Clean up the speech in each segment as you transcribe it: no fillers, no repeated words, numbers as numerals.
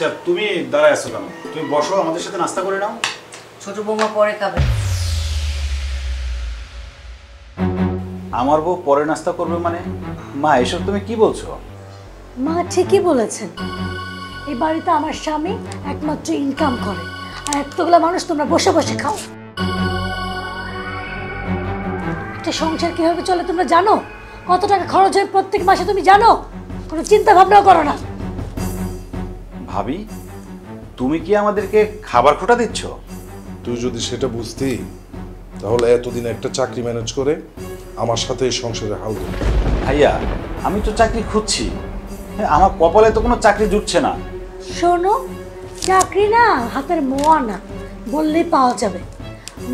আচ্ছা তুমি দাঁড়ায় আছো কেন? তুমি বসো, আমাদের সাথে নাস্তা করে নাও। ছোট বৌমা পরে খাবে। আমার বউ পরে নাস্তা করবে মানে? মা এসব তুমি কি বলছো? মা ঠিকই বলেছেন। এই বাড়িতে আমার স্বামী একমাত্র ইনকাম করে, আর এতগুলো মানুষ তোমরা বসে বসে খাও। একটা সংসার কিভাবে চলে তোমরা জানো? কত টাকা খরচ হয় প্রত্যেক মাসে তুমি জানো? কোনো চিন্তা ভাবনাও করো না। ভাবি, তুমি কি আমাদেরকে খাবার খোটা দিচ্ছ? তুই যদি সেটা বুঝতি তাহলে এতদিন একটা চাকরি ম্যানেজ করে আমার সাথে এই সংসারে হাল ধরতি। ভাইয়া, আমি তো চাকরি খুঁজছি, আমার কপালে তো কোনো চাকরি জুটছে না। শোনো, চাকরি না হাতের মোয়া না, বললেই পাওয়া যাবে।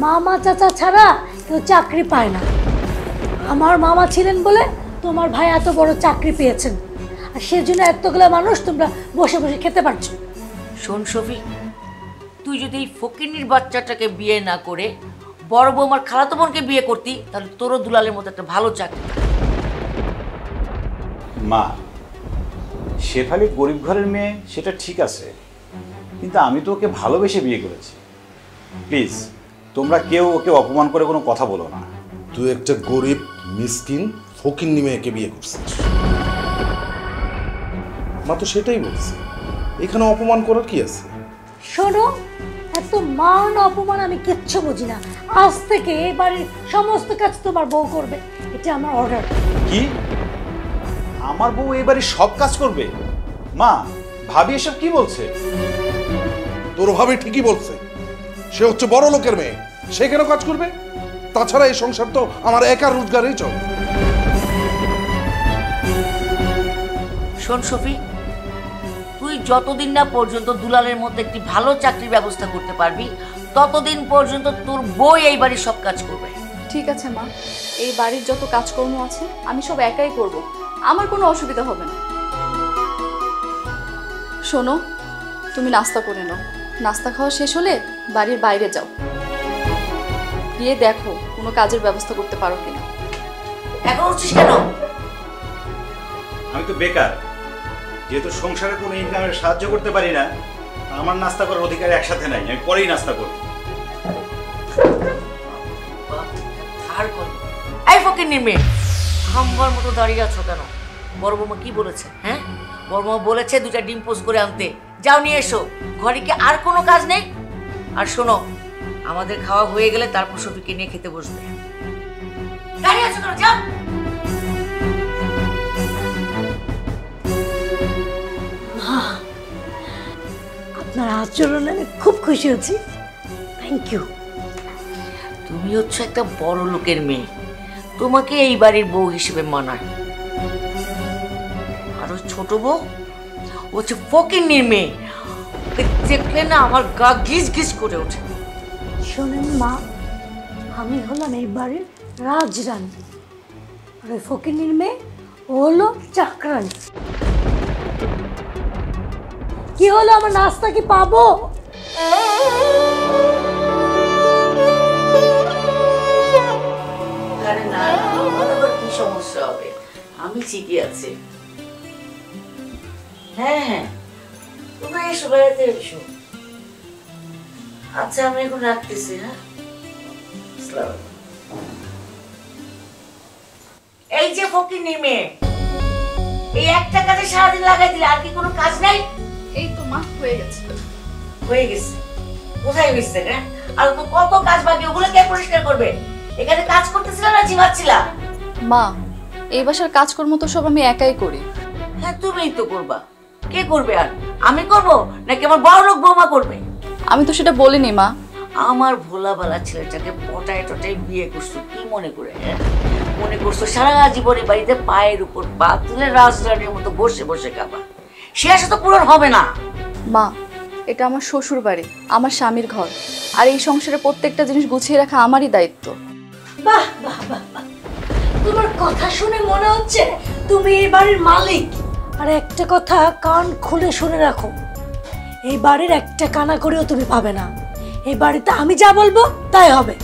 মামা চাচা ছাড়া কেউ চাকরি পায় না। আমার মামা ছিলেন বলে তোমার ভাই এত বড় চাকরি পেয়েছেন, আর সেজন্য এতগুলো মানুষ তোমরা বসে বসে খেতে পারছো। শোন শফিক, তুই যদি এই ফকিন্নির বাচ্চাটাকে বিয়ে না করে বড় বৌমার খালাতো বোনকে বিয়ে করতি, তাহলে তোরও দুলালের মতো একটা ভালো চাকরি। মা, শেফালি গরিব ঘরের মেয়ে, সেটা ঠিক আছে, কিন্তু আমি তো ওকে ভালোবেসে বিয়ে করেছি। প্লিজ তোমরা কেউ ওকে অপমান করে কোনো কথা বলো না। তুই একটা গরিব মিসকিন ফকিন্নি মেয়েকে বিয়ে করছিস। মা তো সেটাই বলছে, এখানে অপমান করার কি আছে? শোনো, এত মান অপমান আমি কিচ্ছু বুঝি না। আজ থেকে এই বাড়ির সমস্ত কাজ তোমার বউ করবে, এটা আমার অর্ডার। কি? আমার বউ এই বাড়ির সব কাজ করবে? মা, ভাবি এসব কি বলছে? তোর ভাবি ঠিকই বলছে, সে হচ্ছে বড় লোকের মেয়ে, সে কেন কাজ করবে? তাছাড়া এই সংসার তো আমার একার রোজগারেই চলে। শোন শফিক, তুই যতদিন না পর্যন্ত দুলালের মধ্যে একটি ভালো চাকরির ব্যবস্থা করতে পারবি, ততদিন পর্যন্ত তোর বউ এই বাড়ির সব কাজ করবে। ঠিক আছে মা, এই বাড়ির যত কাজকর্ম আছে আমি সব একাই করব, আমার কোনো অসুবিধা হবে না। শোনো, তুমি নাস্তা করে নাও, নাস্তা খাওয়া শেষ হলে বাড়ির বাইরে যাও, গিয়ে দেখো কোনো কাজের ব্যবস্থা করতে পারো কিনা। এখন উঠছিস কেন? আমি তো বেকার, যেহেতু সংসারে কোনো ইনকামের সাহায্য করতে পারি না, আমার নাস্তা করার অধিকার একসাথে নাই, আমি পরেই নাস্তা করব। এই ফকিন্নির মেয়ে, হাম্বার মতো দাঁড়িয়ে আছো কেন? বড় বৌমা কি বলেছে? হ্যাঁ, বড় বৌমা বলেছে দুটা ডিম পোস্ট করে আনতে, যাও নিয়ে এসো। ঘরে কি আর কোনো কাজ নেই? আর শোনো, আমাদের খাওয়া হয়ে গেলে তারপর শফিককে নিয়ে খেতে বসবে। দাঁড়িয়ে আছো কেন? যাও। আপনার আচরণে আমি খুব খুশি হচ্ছি, থ্যাংক ইউ। তুমি হচ্ছে একটা বড় লোকের মেয়ে, তোমাকে এই বাড়ির বউ হিসেবে মানায়। আর ওই ছোট বউ হচ্ছে ফকিন্নির মেয়ে, ওকে দেখলে না আমার গা ঘিস ঘিস করে ওঠে। শোনেন মা, আমি হলাম এই বাড়ির রাজরানী, আর ওই ফকিন্নির মেয়ে ও হলো চাকরানী। কি হলো, আমার নাস্তা কি পাবো? আরে না, আমার আবার কি সমস্যা হবে? আমি ঠিকই আছি। হ্যাঁ হ্যাঁ, তোমরা এসো, বেড়াতে এসো। আচ্ছা আমি এখন রাখতেছি। হ্যাঁ, এই যে ফকিন্নির মেয়ে, এই একটা কাজে সারাদিন লাগাই দিলে, আর কি কোনো কাজ নাই? এই তো মা, হয়ে গেছে। হয়ে গেছে? কোথায় হয়েছে? হ্যাঁ, আর তো কত কাজ বাকি, ওগুলো কে পরিষ্কার করবে? এখানে কাজ করতেছিলাম না ঝিমাচ্ছিলাম? মা, এই বাসার কাজকর্ম তো সব আমি একাই করি। হ্যাঁ, তুমিই তো করবা। কে করবে আর? আমি করব নাকি আমার বড় লোক বৌমা করবে? আমি তো সেটা বলিনি মা। আমার ভোলাবালা ছেলেটাকে পটায় টটায় বিয়ে করছো কি মনে করে? হ্যাঁ, মনে করছো সারা জীবনে বাড়িতে পায়ের উপর পা তুলে রাজরানীর মতো বসে বসে খাবা? সে আশা তো পূরণ হবে না। মা, এটা আমার শ্বশুর বাড়ি, আমার স্বামীর ঘর, আর এই সংসারে প্রত্যেকটা জিনিস গুছিয়ে রাখা আমারই দায়িত্ব। বাহ বাহ বাহ, তোমার কথা শুনে মনে হচ্ছে তুমি এই বাড়ির মালিক। আর একটা কথা কান খুলে শুনে রাখো, এই বাড়ির একটা কানা করেও তুমি পাবে না। এই বাড়িতে আমি যা বলবো তাই হবে।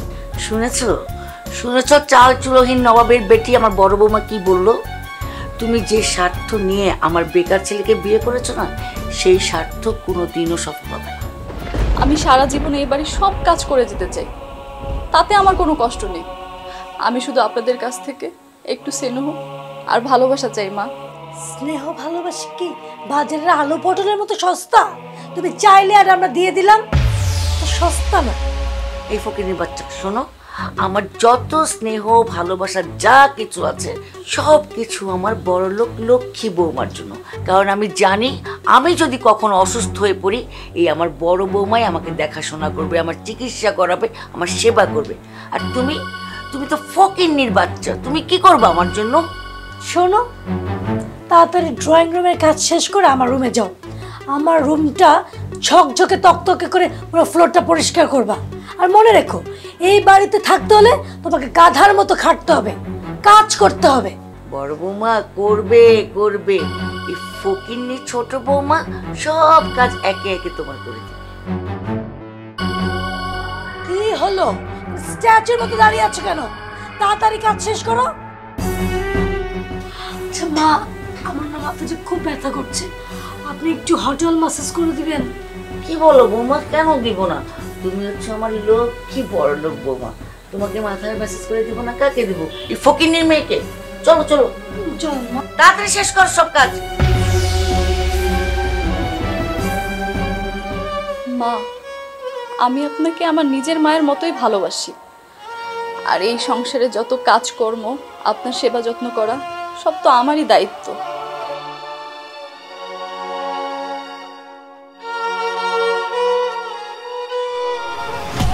শুনেছো? শুনেছো চাল চুলোহীন নবাবের বেটি আমার বড় বৌমা কি বললো? তুমি যে স্বার্থ নিয়ে আমার বেকার ছেলেকে বিয়ে করেছো না, সেই স্বার্থ কোনোদিনও সফল হবে না। আমি সারা জীবনে এই বাড়ির সব কাজ করে যেতে চাই, তাতে আমার কোনো কষ্ট নেই। আমি শুধু আপনাদের কাছ থেকে একটু স্নেহ আর ভালোবাসা চাই মা। স্নেহ ভালোবাসি কি বাজারের আলু পটলের মতো সস্তা? তুমি চাইলে আর আমরা দিয়ে দিলাম, তো সস্তা না। এই ফকিরের বাচ্চা শোনো, আমার যত স্নেহ ভালোবাসা যা কিছু আছে সব কিছু আমার বড়লোক লক্ষ্মী বৌমার জন্য। কারণ আমি জানি আমি যদি কখনো অসুস্থ হয়ে পড়ি, এই আমার বড় বৌমাই আমাকে দেখাশোনা করবে, আমার চিকিৎসা করাবে, আমার সেবা করবে। আর তুমি তুমি তো ফকিন্নির বাচ্চা, তুমি কি করবে আমার জন্য? শোনো, তাড়াতাড়ি ড্রয়িং রুমের কাজ শেষ করে আমার রুমে যাও। আমার রুমটা ঝকঝকে তকতকে করে পুরো ফ্লোরটা পরিষ্কার করবা। আর মনে রেখো, এই বাড়িতে থাকতে হলে তোমাকে গাধার মতো খাটতে হবে, কাজ করতে হবে। বড় বৌমা করবে করবে, এই ফকিন্নি ছোট বৌমা সব কাজ একে একে তোমার করে দিবে। কি হলো, স্ট্যাচুর মতো দাঁড়িয়ে আছো কেন? তাড়াতাড়ি কাজ শেষ করো। আচ্ছা মা, আমার না মাথা যে খুব ব্যথা করছে, আপনি একটু হটল ম্যাসাজ করে দিবেন? কি বলো বৌমা, কেন দিব না? তুমি হচ্ছে আমার লক্ষ্মী বড় লোক বৌমা, তোমাকে মাথায় মেসেজ করে দিব না? কাকে দিব? এই ফকিন্নির মেয়েকে। চলো চলো চল মা। তাড়াতাড়ি শেষ কর সব কাজ। মা, আমি আপনাকে আমার নিজের মায়ের মতোই ভালোবাসি। আর এই সংসারে যত কাজকর্ম, আপনার সেবা যত্ন করা সব তো আমারই দায়িত্ব।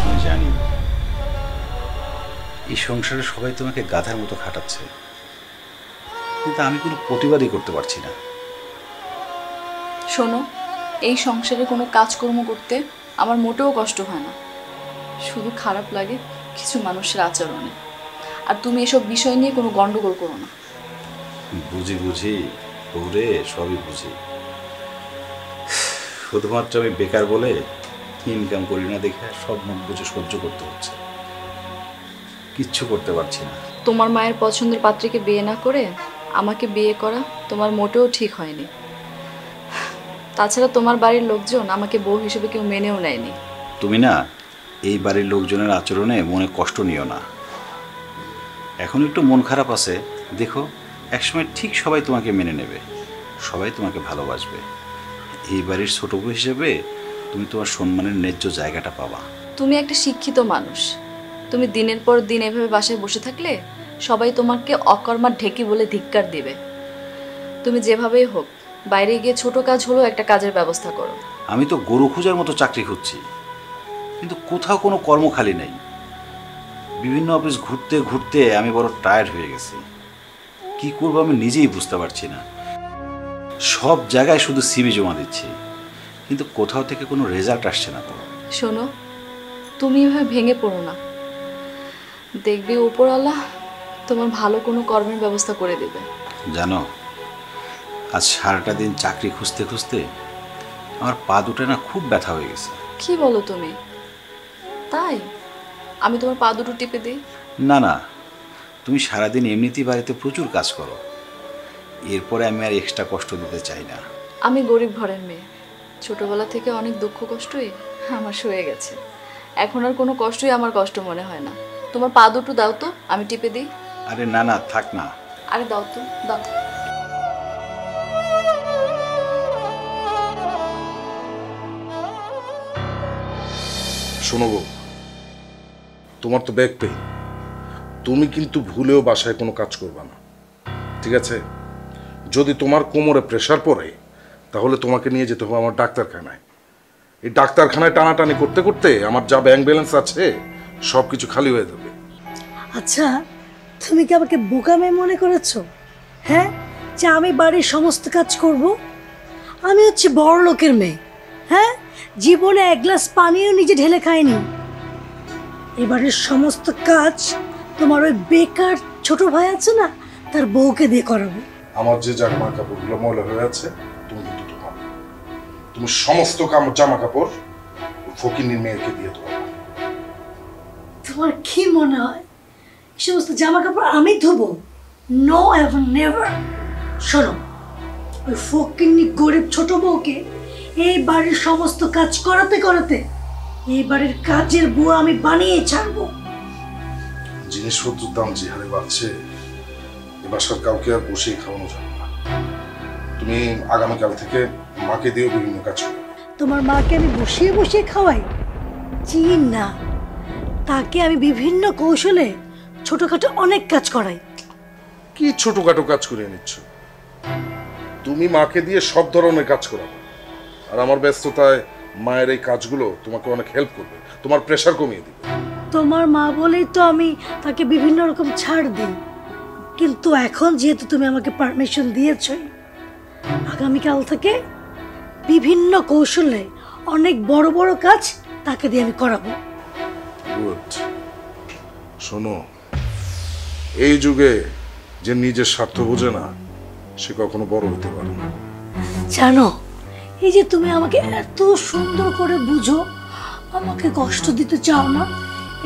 আমি জানি এই সংসারে সবাই তোমাকে গাধার মতো খাটাচ্ছে, কিন্তু আমি কোনো প্রতিবাদই করতে পারছি না। শোনো, এই সংসারে কোনো কাজকর্ম করতে আমার মোটেও কষ্ট হয় না, শুধু খারাপ লাগে কিছু মানুষের আচরণে। আর তুমি এসব বিষয় নিয়ে কোনো গন্ডগোল করো না। বুঝি বুঝি ওরে, সবই বুঝি। শুধুমাত্র আমি বেকার বলে ইনকাম করি না দেখে সব মুখ বুঝে সহ্য করতে হচ্ছে, কিচ্ছু করতে পারছি না। তোমার মায়ের পছন্দের পাত্রীকে বিয়ে না করে আমাকে বিয়ে করা তোমার মোটেও ঠিক হয়নি। তাছাড়া তোমার বাড়ির লোকজন আমাকে বউ হিসেবে কেউ মেনেও নেয়নি। তুমি না এই বাড়ির লোকজনের আচরণে মনে কষ্ট নিও না। এখন একটু মন খারাপ আছে, দেখো একসময় ঠিক সবাই তোমাকে মেনে নেবে, সবাই তোমাকে ভালোবাসবে। এই বাড়ির ছোট বউ হিসেবে তুমি তোমার সম্মানের ন্যায্য জায়গাটা পাবা। তুমি একটা শিক্ষিত মানুষ, তুমি দিনের পর দিন এভাবে বাসায় বসে থাকলে সবাই তোমাকে অকর্মার ঢেকি বলে ধিক্কার দিবে। তুমি যেভাবেই হোক বাইরে গিয়ে ছোট কাজ হলেও একটা কাজের ব্যবস্থা করো। আমি তো গরু খোঁজার মতো চাকরি খুঁজছি, কিন্তু কোথাও কোনো কর্ম খালি নেই। বিভিন্ন অফিস ঘুরতে ঘুরতে আমি বড় টায়ার্ড হয়ে গেছি। কি করবো আমি নিজেই বুঝতে পারছি না। সব জায়গায় শুধু সিভি জমা দিচ্ছি, কিন্তু কোথাও থেকে কোনো রেজাল্ট আসছে না। তো শোনো, তুমি এভাবে ভেঙে পড়ো না, দেখবে উপরওয়ালা তোমার ভালো কোনো কর্মের ব্যবস্থা করে দেবে। জানো, আজ সারাটা দিন চাকরি খুঁজতে খুঁজতে আমার পা দুটো না খুব ব্যথা হয়ে গেছে। কি বলো তুমি? তাই আমি তোমার পা দুটো টিপে দিই? না না, তুমি সারাদিন এমনিতেই বাড়িতে প্রচুর কাজ করো, এরপরে আমি আর এক্সট্রা কষ্ট দিতে চাই না। আমি গরিব ঘরের মেয়ে, ছোটবেলা থেকে অনেক দুঃখ কষ্টই আমার সয়ে গেছে। এখন আর কোনো কষ্টই আমার কষ্ট মনে হয় না। তোমার পা দুটো দাও তো, আমি টিপে দিই। আরে না না, থাক না। আরে দাও তো, দাও। শোনো গো, তোমার তো ব্যাক পেইন, তুমি কিন্তু ভুলেও বাসায় কোনো কাজ করবে না, ঠিক আছে? যদি তোমার কোমরে প্রেশার পড়ে তাহলে তোমাকে নিয়ে যেতে হবে আমার ডাক্তারখানায়। এই ডাক্তারখানায় টানাটানি করতে করতে আমার যা ব্যাংক ব্যালেন্স আছে সব কিছু খালি হয়ে যাবে। আচ্ছা, তুমি কি আমাকে বোকা মেয়ে মনে করেছো? হ্যাঁ, যে আমি বাড়ির সমস্ত কাজ করব? আমি হচ্ছে বড় লোকের মেয়ে। হ্যাঁ, জীবনে এক গ্লাস পানিও নিজে ঢেলে খাইনি। এবারের সমস্ত কাজ তোমার ওই বেকার ছোট ভাই আছে না, তার বউকে দিয়ে করাবো। আমার যে জামা কাপড়গুলো ময়লা হয়ে আছে তুমি কিন্তু ধোবো। তুমি সমস্ত জামা কাপড় ফকিনীর মেয়েকে দিয়ে দেবো। তোমার কি মনে হয় এই সমস্ত জামা কাপড় আমি ধোবো? No, ever never. শোনো, ওই ফকিন্নি গরিব ছোট বউকে এই বাড়ির সমস্ত কাজ করাতে করাতে এই বাড়ির কাজের বুয়া আমি বানিয়ে ছাড়বো। জিনিসপত্রের দাম যে হারে বাড়ছে, এ বাসার কাউকে আর বসেই খাওয়ানো যাবে না। তুমি আগামীকাল থেকে মাকে দিয়েও বিভিন্ন কাজ করো। তোমার মাকে আমি বসিয়ে বসিয়ে খাওয়াই? জি না, তাকে আমি বিভিন্ন কৌশলে ছোটখাটো অনেক কাজ করাই। কি ছোটখাটো কাজ করে নিচ্ছ? তুমি মাকে দিয়ে সব ধরনের কাজ করাবে, আর আমার ব্যস্ততায় মায়ের এই কাজগুলো তোমাকে অনেক হেল্প করবে, তোমার প্রেশার কমিয়ে দিবে। তোমার মা বলেই তো আমি তাকে বিভিন্ন রকম ছাড় দিই, কিন্তু এখন যেহেতু তুমি আমাকে পারমিশন দিয়েছই, আগামীকাল থেকে বিভিন্ন কৌশলে অনেক বড় বড় কাজ তাকে দিয়ে আমি করাবো। গুড। শোনো, এই যুগে যে নিজের স্বার্থ বোঝে না, সে কখনো বড় হতে পারে না। জানো, এই যে তুমি আমাকে এত সুন্দর করে বুঝো, আমাকে কষ্ট দিতে চাও না,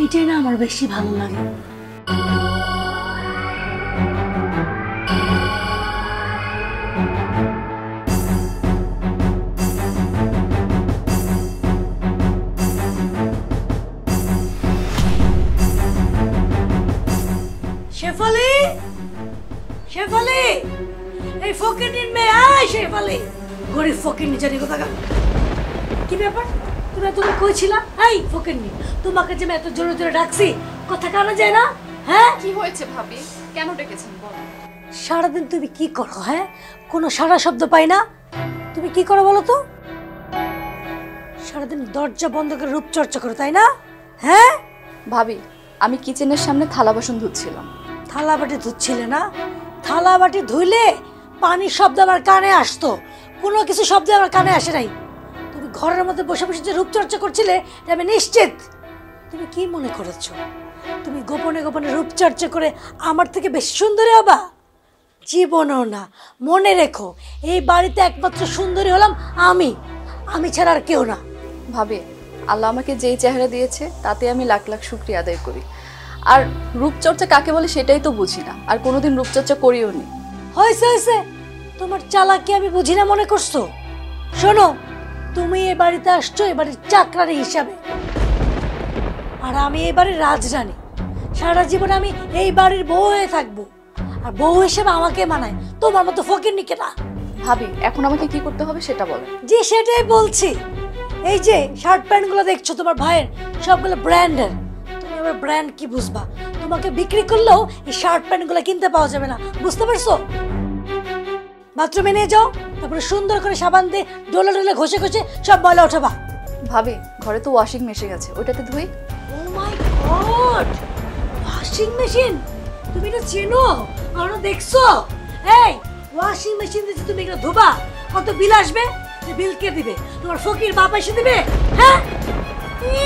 এটাই না আমার বেশি ভালো লাগে। শেফালি, শেফালি, এই ফকিনির মেয়ে, আয় শেফালি। গরিব ফকিনি জানি কোথাকার। কি ব্যাপার, তুমি এতক্ষণ কই ছিলা? এই ফকিনি, তোমাকে যে আমি এত জোরে জোরে ডাকছি, কথা কানা যায় না? হ্যাঁ, কি হয়েছে ভাবি? কেন ডেকেছেন বলেন? সারাদিন তুমি কি করো? হ্যাঁ, কোনো সারা শব্দ পাই না। তুমি কি করো বলো তো? সারাদিন দরজা বন্ধ করে রূপচর্চা করো, তাই না? হ্যাঁ ভাবি, আমি কিচেনের সামনে থালা বাসন ধুচ্ছিলাম। থালা বাটি ধুচ্ছিলে না? থালা বাটি ধুইলে পানির শব্দ আমার কানে আসতো, কোনো কিছু শব্দ আমার কানে আসে নাই। তুমি ঘরের মধ্যে বসে বসে যে রূপচর্চা করছিলে, এটা আমি নিশ্চিত। তুমি কি মনে করেছো তুমি গোপনে গোপনে রূপচর্চা করে আমার থেকে বেশি সুন্দরী হবা? জীবনও না। মনে রেখো, এই বাড়িতে একমাত্র সুন্দরী হলাম আমি, আমি ছাড়া আর কেউ না। ভাবি, আল্লাহ আমাকে যেই চেহারা দিয়েছে তাতে আমি লাখ লাখ শুকরিয়া আদায় করি। আর রূপচর্চা কাকে বলে সেটাই তো বুঝি না, আর কোনোদিন রূপচর্চা করিও নি। হয়েছে হয়েছে, তোমার চালাকি আমি বুঝি না মনে করছো? শোনো, তুমি এ বাড়িতে আসছো এ বাড়ির চাকরানি হিসাবে, আর আমি এই বাড়ির রাজরানী। সারা জীবন আমি এই বাড়ির বউ হয়ে থাকবো, আর বউ হিসেবে আমাকে মানায়, তোমার মতো ফকিরনিকে না। ভাবি, এখন আমাকে কি করতে হবে সেটা বলেন। জি সেটাই বলছি। এই যে শার্ট প্যান্ট গুলো দেখছো তোমার ভাইয়ের, সবগুলো ব্র্যান্ডের। তুমি আবার ব্র্যান্ড কি বুঝবা? তোমাকে বিক্রি করলেও এই শার্ট প্যান্ট গুলো কিনতে পাওয়া যাবে না, বুঝতে পারছো? বাথরুমে নিয়ে যাও, তারপরে সুন্দর করে সাবান দিয়ে ডোলে ডোলে ঘষে ঘষে সব ময়লা ওঠাবা। ভাবি, ঘরে তো ওয়াশিং মেশিন আছে, ওইটাতে ধুই। ও মাই গড, ওয়াশিং মেশিন! তুমি এটা চেনো? আরো দেখছো? এই ওয়াশিং মেশিন দিয়ে তুমি এটা ধোবা, কত বিল আসবে? বিল কে দিবে? তোমার ফকির বাপ এসে দিবে? হ্যাঁ,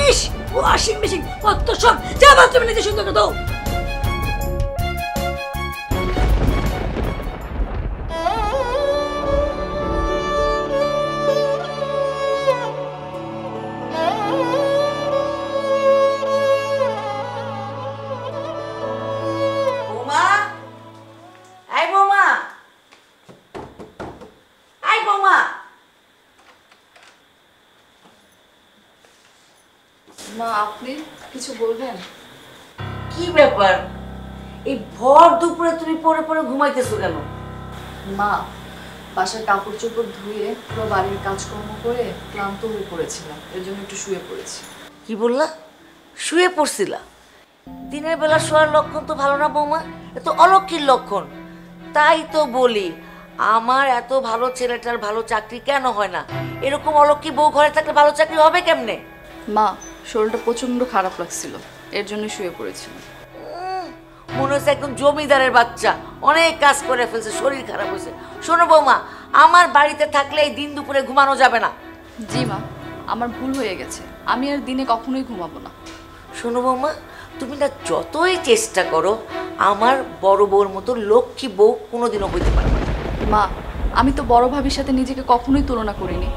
ইস, ওয়াশিং মেশিন কত সব। যা বাথরুমে নিয়ে সুন্দর করে দাও। মা, আপনি কিছু বলবেন? কি ব্যাপার, এই ভর দুপুরে তুমি পরে পরে ঘুমাইতেছো কেন? মা, বাসার কাপড় চোপড় ধুয়ে পুরো বাড়ির কাজকর্ম করে ক্লান্ত হয়ে পড়েছিলাম, এর জন্য একটু শুয়ে পড়েছি। কি বললা? শুয়ে পড়ছিলা? দিনের বেলা শোয়ার লক্ষণ তো ভালো না বৌমা, এ তো অলক্ষীর লক্ষণ। তাই তো বলি, আমার এত ভালো ছেলেটার ভালো চাকরি কেন হয় না? এরকম অলক্ষী বউ ঘরে থাকলে ভালো চাকরি হবে কেমনে? মা, শরীরটা প্রচন্ড খারাপ লাগছিল, এর জন্য শুয়ে পড়েছিলাম। মনে হচ্ছে একদম জমিদারের বাচ্চা, অনেক কাজ করে ফেলছে, শরীর খারাপ হয়েছে। শোনো বৌমা, আমার বাড়িতে থাকলে এই দিন দুপুরে ঘুমানো যাবে না। জি মা, আমার ভুল হয়ে গেছে, আমি আর দিনে কখনোই ঘুমাবো না। শোনো বৌমা, তুমি না যতই চেষ্টা করো, আমার বড় বউর মতো লক্ষ্মী বউ কোনোদিনও হইতে পারবে না। মা, আমি তো বড় ভাবির সাথে নিজেকে কখনোই তুলনা করিনি।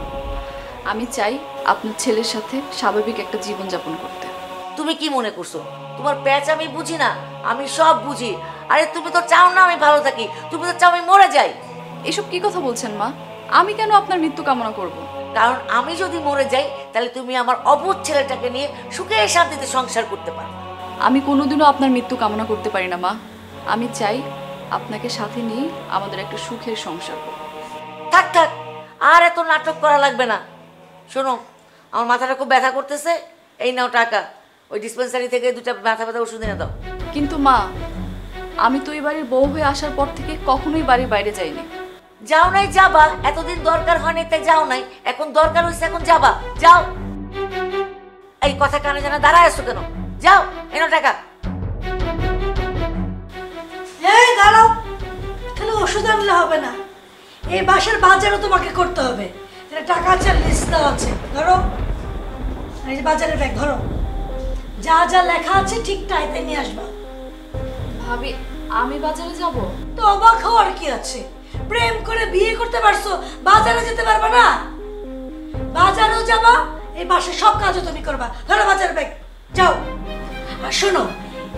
আমি চাই আপনার ছেলের সাথে স্বাভাবিক একটা জীবনযাপন করতে। তুমি কি মনে করছো তোমার প্যাচ আমি বুঝি না? আমি সব বুঝি। আরে তুমি তো চাও না আমি ভালো থাকি, তুমি তো চাও আমি মরে যাই। এসব কি কথা বলছেন মা? আমি কেন আপনার মৃত্যু কামনা করব? কারণ আমি যদি মরে যাই তাহলে তুমি আমার অবুঝ ছেলেটাকে নিয়ে সুখে শান্তিতে সংসার করতে পারো। আমি কোনোদিনও আপনার মৃত্যু কামনা করতে পারি না মা। আমি চাই আপনাকে সাথে নিয়ে আমাদের একটা সুখের সংসার হোক। থাক থাক, আর এত নাটক করা লাগবে না। শোনো, আমার মাথাটা খুব ব্যথা করতেছে, এই নাও টাকা, ওই ডিসপেন্সারি থেকে 2টা মাথা ব্যথা ওষুধ এনে দাও। কিন্তু মা, আমি তো এই বাড়ির বউ হয়ে আসার পর থেকে কখনোই বাড়ির বাইরে যাইনি। যাও নাই, যাবা। এতদিন দরকার হয়নি তাই যাও নাই, এখন দরকার হয়েছে, এখন যাবা। যাও। এই কথা কানে জানা দাঁড়ায় আছো কেন? যাও, এনো টাকা। এই দাঁড়াও, তাহলে ওষুধ আনলে হবে না, এই বাসার বাজারও তোমাকে করতে হবে। এটা টাকা আছে, লিস্ট দেওয়া আছে, ধরো। এই যে বাজারের ব্যাগ ধরো, যা যা লেখা আছে ঠিক টাইতে নিয়ে আসবা। ভাবি, আমি বাজারে যাব? তো অবাক হওয়ার কি আছে? প্রেম করে বিয়ে করতে পারছো, বাজারে যেতে পারবা না? বাজারেও যাবা, এই বাসার সব কাজও তুমি করবা। ধরো বাজারের ব্যাগ, যাও। আর শোনো,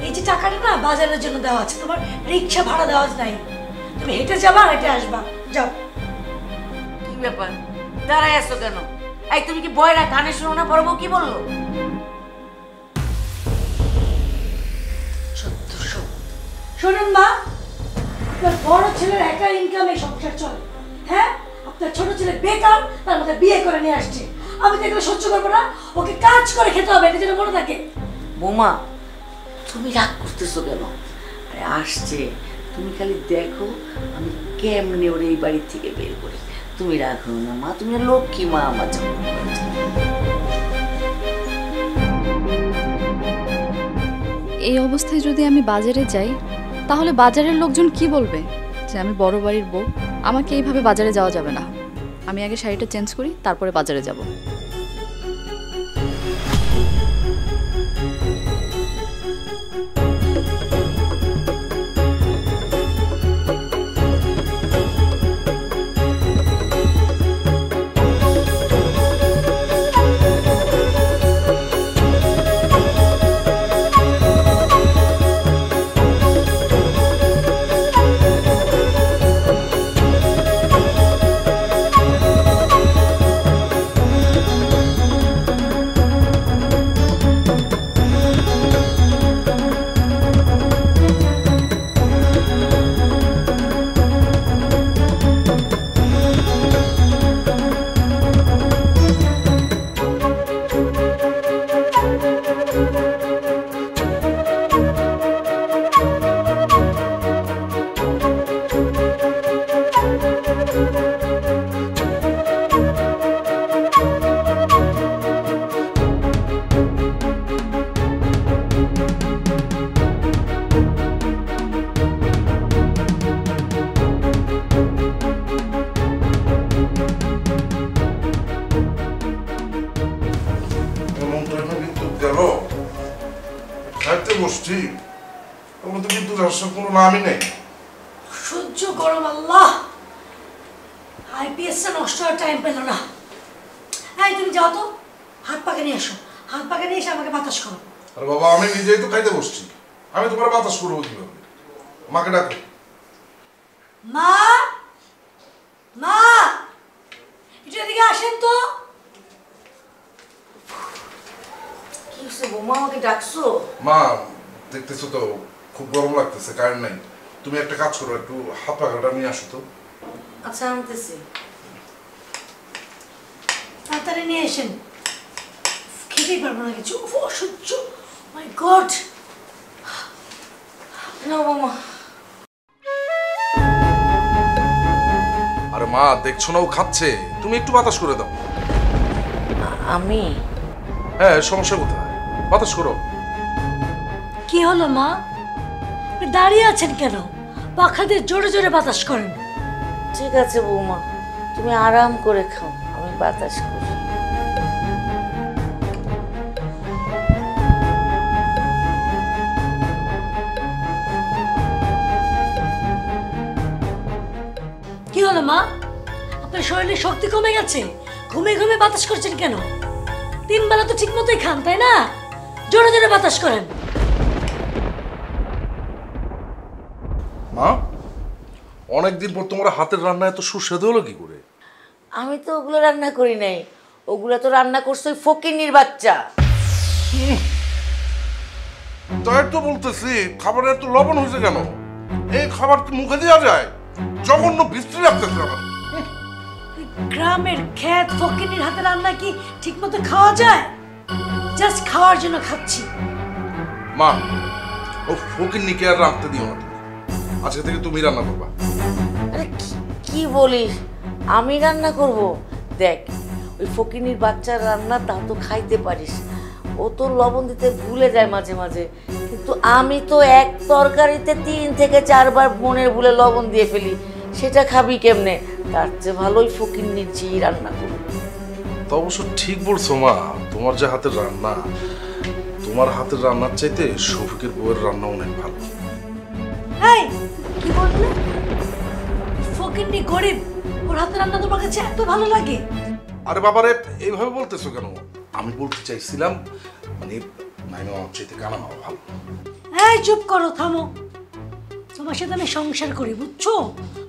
এই যে টাকাটা না বাজারের জন্য দেওয়া আছে, তোমার রিক্সা ভাড়া দেওয়া নাই, তুমি হেঁটে যাবা, হেঁটে আসবা, যাও। কি ব্যাপার, দাঁড়ায় আছো কেন? এই তুমি কি বয়রা কানে শোনো না? বড় বউ কি বললো? শোনেন মা, আপনার বড় ছেলের একা ইনকামে সংসার চলে, হ্যাঁ? আপনার ছোট ছেলে বেকার, তার মধ্যে বিয়ে করে নিয়ে আসছে। আমি তো এগুলো সহ্য করবো না, ওকে কাজ করে খেতে হবে, এটা যেন মনে থাকে। বৌমা, তুমি রাগ করতেছো কেন? আরে আসছে, তুমি খালি দেখো আমি কেমনে ওর এই বাড়ির থেকে বের করি। তুমি রাগ হো না মা, তুমি লক্ষ্মী মা আমার জন্য। এই অবস্থায় যদি আমি বাজারে যাই, তাহলে বাজারের লোকজন কি বলবে? যে আমি বড় বাড়ির বউ। আমাকে এইভাবে বাজারে যাওয়া যাবে না। আমি আগে শাড়িটা চেঞ্জ করি, তারপরে বাজারে যাব। বসছি, ওগুলো তো বিদ্যুৎ আসার কোনো নামই নেই। সহ্য গরম, আল্লাহ, আইপিএস নষ্ট হওয়ার টাইম পেল না। হ্যাঁ, তুমি যাও তো, হাত পাকে নিয়ে এসো, হাত পাকে নিয়ে এসে আমাকে বাতাস করো। আরে বাবা, আমি নিজেই তো খাইতে বসছি, আমি তোমার বাতাস করবো কিভাবে? মাকে ডাকো। মা, মা, একটু এদিকে আসেন তো। কি হচ্ছে বৌমা, আমাকে ডাকছো? মা, দেখতেছো তো খুব গরম লাগতেছে, কারেন্ট নাই। তুমি একটা কাজ করো, একটু হাত পাখাটা নিয়ে আসো তো। আচ্ছা, আনতেছি। তাড়াতাড়ি নিয়ে এসেন, খেতেই পারবো না কিছু, অসহ্য। মাই গড। না বৌমা। আরে মা, দেখছো না ও খাচ্ছে, তুমি একটু বাতাস করে দাও। আমি? হ্যাঁ, সমস্যা কোথায়? বাতাস করো। কি হলো মা, আপনি দাঁড়িয়ে আছেন কেন? পাখা দিয়ে জোরে জোরে বাতাস করেন। ঠিক আছে বৌমা, তুমি আরাম করে খাও, আমি বাতাস করি। কি হলো মা, আপনার শরীরে শক্তি কমে গেছে? ঘুমে ঘুমে বাতাস করছেন কেন? 3 বেলা তো ঠিক মতোই খান, তাই না? জোরে জোরে বাতাস করেন। মা, অনেকদিন পর তোমার হাতের রান্না এত সুস্বাদু হলো কি করে? আমি তো ওগুলো রান্না করি নাই, ওগুলো তো রান্না করছে ওই ফকিন্নির বাচ্চা। তাই তো বলতেছি, খাবারে এত লবণ হয়েছে কেন? এই খাবার কি মুখে দেওয়া যায়? জঘন্য বিশ্রী লাগতেছে আমার। গ্রামের ক্ষেত ফকিনির হাতে রান্না কি ঠিক মতো খাওয়া যায়? জাস্ট খাওয়ার জন্য খাচ্ছি। মা, ও ফকিন্নিকে আর রাখতে দিও না তুমি। আজকে থেকে তুমি রান্না করবা। আরে কি বলিস, আমি রান্না করব? দেখ, ওই ফকিন্নির বাচ্চার রান্না তা তো খাইতে পারিস, ও তো লবণ দিতে ভুলে যায় মাঝে মাঝে, কিন্তু আমি তো এক তরকারিতে 3 থেকে 4 বার মনের ভুলে লবণ দিয়ে ফেলি, সেটা খাবি কেমনে? তার চেয়ে ভালোই ফকিন্নির ঝি রান্না করব। তা অবশ্য ঠিক বলছো মা, তোমার যে হাতের রান্না, তোমার হাতের রান্নার চাইতে শফিকের বউয়ের রান্না অনেক ভালো। এই কি বললে? ফকিন্নি গরিব, ওর হাতে রান্না তোমার কাছে এত ভালো লাগে? আরে বাবারে, এইভাবে বলতেছো কেন? আমি বলতে চাইছিলাম মানে নাইমা আমার চাইতে কানা মামা ভালো। এই চুপ করো, থামো। তোমার সাথে আমি সংসার করি, বুঝছো?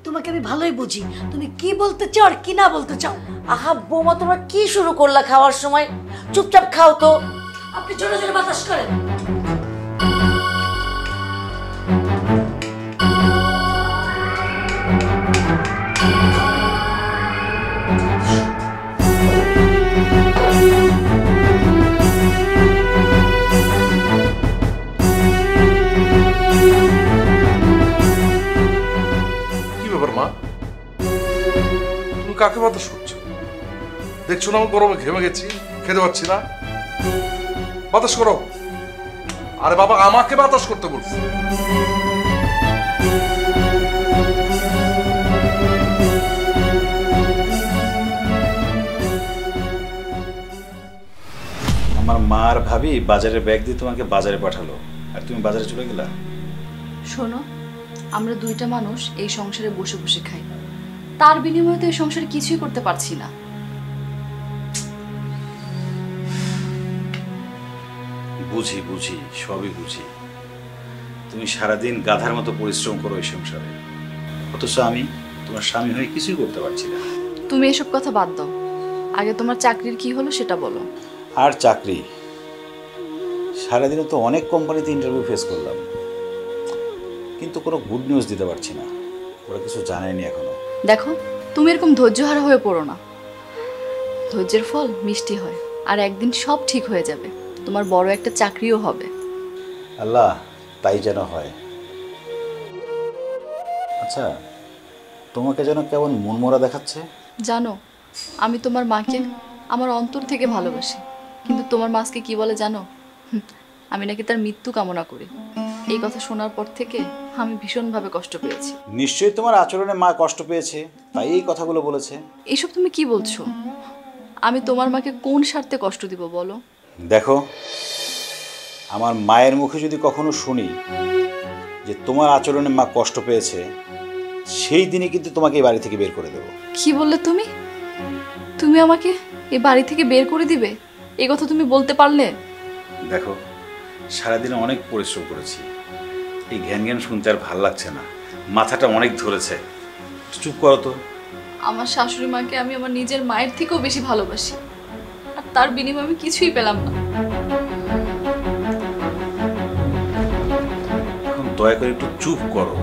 তোমাকে আমি ভালোই বুঝি, তুমি কি বলতে চাও আর কি না বলতে চাও। আহা বৌমা, তোমরা কি শুরু করলা খাওয়ার সময়? চুপচাপ খাও তো। আপনি জোরে জোরে বাতাস করেন। কি ব্যাপার মা, তুমি কাকে বাতাস করছো? দেখছো না আমি গরমে ঘেমে গেছি, খেতে পাচ্ছি না। বাতাস করো। আরে বাবা, আমাকে বাতাস করতে বলছি। আমার মা আর ভাবি বাজারের ব্যাগ দিয়ে তোমাকে বাজারে পাঠালো, আর তুমি বাজারে চলে গেলা। শোনো, আমরা দুইটা মানুষ এই সংসারে বসে বসে খাই, তার বিনিময়ে তো এই সংসারে কিছুই করতে পারছি না। বুঝি বুঝি, সবই বুঝি। তুমি সারাদিন গাধার মতো পরিশ্রম করো এই সংসারে, অথচ আমি তোমার স্বামী হয়ে কিছুই করতে পারছি না। তুমি এসব কথা বাদ দাও, আগে তোমার চাকরির কি হলো সেটা বলো। আর চাকরি, সারাদিনে তো অনেক কোম্পানিতে ইন্টারভিউ ফেস করলাম, কিন্তু কোনো গুড নিউজ দিতে পারছি না। ওরা কিছু জানায়নি এখনো। দেখো, তুমি এরকম ধৈর্যহারা হয়ে পড়ো না। ধৈর্যের ফল মিষ্টি হয়, আর একদিন সব ঠিক হয়ে যাবে, তোমার বড় একটা চাকরিও হবে। আল্লাহ তাই যেন হয়। আচ্ছা, তোমাকে যেন কেমন মনমরা দেখাচ্ছে। জানো, আমি তোমার মাকে আমার অন্তর থেকে ভালোবাসি, কিন্তু তোমার মাকে কি বলে জানো? আমি নাকি তার মৃত্যু কামনা করি। এই কথা শোনার পর থেকে আমি ভীষণভাবে কষ্ট পেয়েছি। নিশ্চয়ই তোমার আচরণে মা কষ্ট পেয়েছে, তাই এই কথাগুলো বলেছে। এসব তুমি কি বলছো? আমি তোমার মাকে কোন স্বার্থে কষ্ট দিব বলো? দেখো, আমার মায়ের মুখে যদি কখনো শুনি যে তোমার আচরণে মা কষ্ট পেয়েছে, সেই দিনই কিন্তু তোমাকে এই বাড়ি থেকে বের করে দেবো। কি বললে তুমি? তুমি আমাকে এই বাড়ি থেকে বের করে দিবে? এই কথা তুমি বলতে পারলে? দেখো, সারাদিন অনেক পরিশ্রম করেছি, এই জ্ঞান জ্ঞান শুনতে আর ভাল লাগছে না, মাথাটা অনেক ধরেছে। চুপ করো তো। আমার শাশুড়ি মাকে আমি আমার নিজের মায়ের থেকেও বেশি ভালোবাসি, আর তার বিনিময়ে আমি কিছুই পেলাম না। এখন দয়া করে একটু চুপ করো।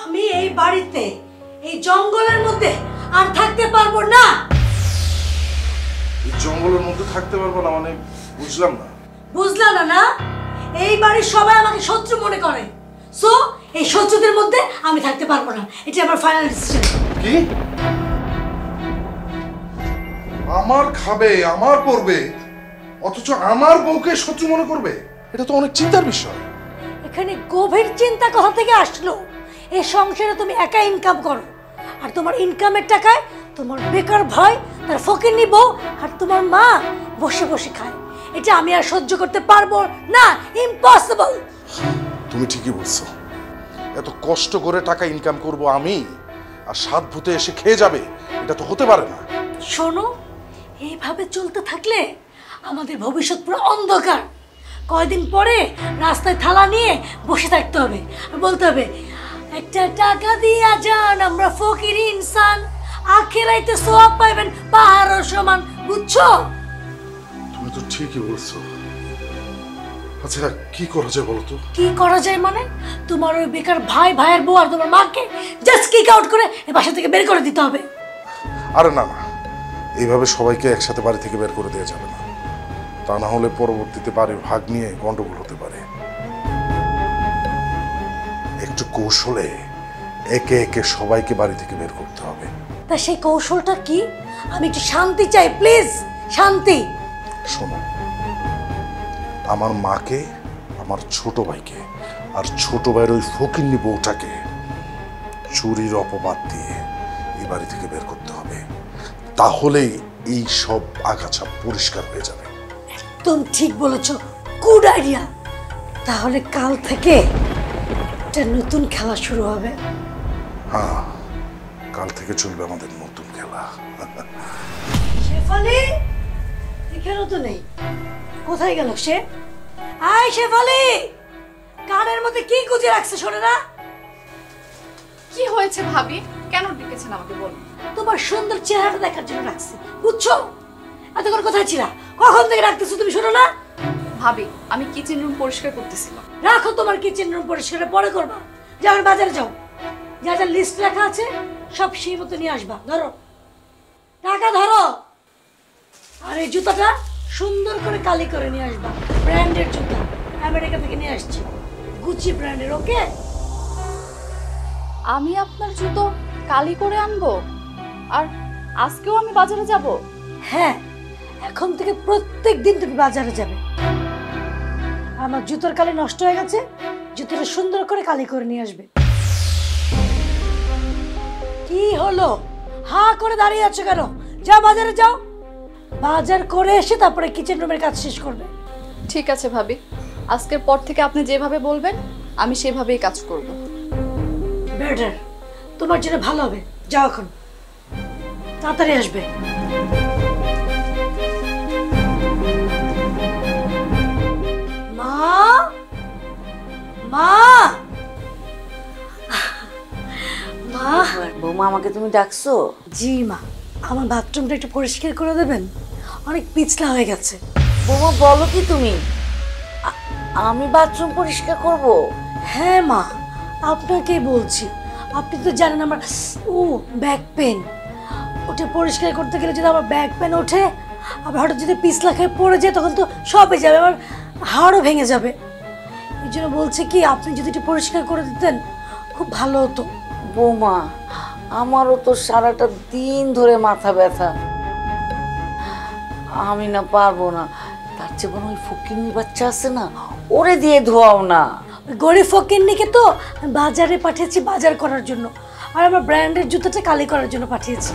আমি এই বাড়িতে, এই জঙ্গলের মধ্যে আর থাকতে পারবো না। এই জঙ্গলের মধ্যে থাকতে পারবো না মানে বুঝলাম না। বুঝলা না? না, এই বাড়ির সবাই আমাকে শত্রু মনে করে, সো এই শত্রুদের মধ্যে আমি থাকতে পারবো না। এটা আমার ফাইনাল ডিসিশন। কি? আমার খাবে, আমার পড়বে, অথচ আমার বউকে শত্রু মনে করবে? এটা তো অনেক চিন্তার বিষয়। এখানে গভীর চিন্তা কোথা থেকে আসলো? এই সংসারে তুমি একা ইনকাম করো, আর তোমার ইনকামের টাকায় তোমার বেকার ভাই, তার ফকিন্নি বউ আর তোমার মা বসে বসে খায়। এটা আমি আর সহ্য করতে পারবো না, ইম্পসিবল। তুমি ঠিকই বলছো, এত কষ্ট করে টাকা ইনকাম করব আমি, আর সাত ভূতে এসে খেয়ে যাবে, এটা তো হতে পারে না। শোনো, এইভাবে চলতে থাকলে আমাদের ভবিষ্যৎ পুরো অন্ধকার। কয়দিন পরে রাস্তায় থালা নিয়ে বসে থাকতে হবে আর বলতে হবে, একটা টাকা দিয়া যান, আমরা ফকির ইনসান, আখেরাইতে সওয়াব পাইবেন পাহাড় সমান। বুঝছো? তুমি তো ঠিকই বলছো। আচ্ছা কি করা যায় বলো তো? কি করা যায় মানে? তোমার ওই বেকার ভাইয়ের বউ আর তোমার মাকে জাস্ট কিক আউট করে এই বাসা থেকে বের করে দিতে হবে। আরে না না, এইভাবে সবাইকে একসাথে বাড়ি থেকে বের করে দেওয়া যাবে না। তা না হলে পরবর্তীতে বাড়ির ভাগ নিয়ে গন্ডগোল হতে পারে। একটু কৌশলে একে একে সবাইকে বাড়ি থেকে বের করতে হবে। তা সেই কৌশলটা কি? আমি একটু শান্তি চাই, প্লিজ, শান্তি। শোনো, আমার মাকে, আমার ছোট ভাইকে আর ছোট ভাইয়ের ওই ফকিন্নি বউটাকে চুরির অপবাদ দিয়ে এই বাড়ি থেকে বের করতে হবে। তাহলেই এই সব আগাছা পরিষ্কার হয়ে যাবে। একদম ঠিক বলেছ, গুড আইডিয়া। তাহলে কাল থেকে একটা নতুন খেলা শুরু হবে। হ্যাঁ, কাল থেকে চলবে আমাদের নতুন খেলা। শেফালি এখানেও তো নেই, কোথায় গেল সে? আয় শেফালি, কানের মধ্যে কি গুজে রাখছে শোনে না? কি হয়েছে ভাবি? কেন ডেকেছেন আমাকে বলুন। তোমার সুন্দর চেহারাটা দেখার জন্য রাখছি, বুঝছো? এতক্ষণ কোথায় ছিলা? কখন থেকে রাখতেছো তুমি, শোনো না? ভাবি, আমি কিচেন রুম পরিষ্কার করতেছিলাম। রাখো তোমার কিচেন রুম পরিষ্কার, পরে করবা। যাও বাজারে যাও, যা যা লিস্ট রাখা আছে সব সেই মতো নিয়ে আসবা। ধরো টাকা, ধরো। আর এই জুতাটা সুন্দর করে কালি করে নিয়ে আসবা, ব্র্যান্ডের জুতা, আমেরিকা থেকে নিয়ে আসছি, গুচি ব্র্যান্ডের। ওকে? আমি আপনার জুতো কালি করে আনবো? আর আজকেও আমি বাজারে যাব? হ্যাঁ, এখন থেকে প্রত্যেক দিন তুমি বাজারে যাবে। আমার জুতোর কালি নষ্ট হয়ে গেছে, জুতোটা সুন্দর করে কালি করে নিয়ে আসবে। কি হলো, হা করে দাঁড়িয়ে আছো কেন? যাও বাজারে যাও, বাজার করে এসে তারপরে কিচেন রুমের কাজ শেষ করবে। ঠিক আছে ভাবি, আজকের পর থেকে আপনি যেভাবে বলবেন আমি সেভাবেই কাজ করব। বেটার, তোমার জন্য ভালো হবে। যাও এখন, তাড়াতাড়ি আসবে। মা, মা, মা। বৌমা, আমাকে তুমি ডাকছো? জি মা, আমার বাথরুমটা একটু পরিষ্কার করে দেবেন, অনেক পিছলা হয়ে গেছে। বৌমা বলো কি তুমি? আমি বাথরুম পরিষ্কার করব? হ্যাঁ মা, আপনাকেই বলছি। আপনি তো জানেন আমার ব্যাক পেন, ওটা পরিষ্কার করতে গেলে যদি আমার ব্যাক পেন ওঠে, আবার হঠাৎ যদি পিছলা খেয়ে পড়ে যায় তখন তো সবই যাবে, আমার হাড়ও ভেঙে যাবে। এই জন্য বলছি কি, আপনি যদি একটু পরিষ্কার করে দিতেন খুব ভালো হতো। বৌমা, আমারও তো সারাটা দিন ধরে মাথা ব্যথা, আমি না পারবো না। তার চেয়ে বরং ওই ফকিন্নি বাচ্চা আছে না, ওরে দিয়ে ধোয়াও না। গরিব ফকিন্নিকে তো আমি বাজারে পাঠিয়েছি বাজার করার জন্য, আর আমার ব্র্যান্ডের জুতোটা কালি করার জন্য পাঠিয়েছি।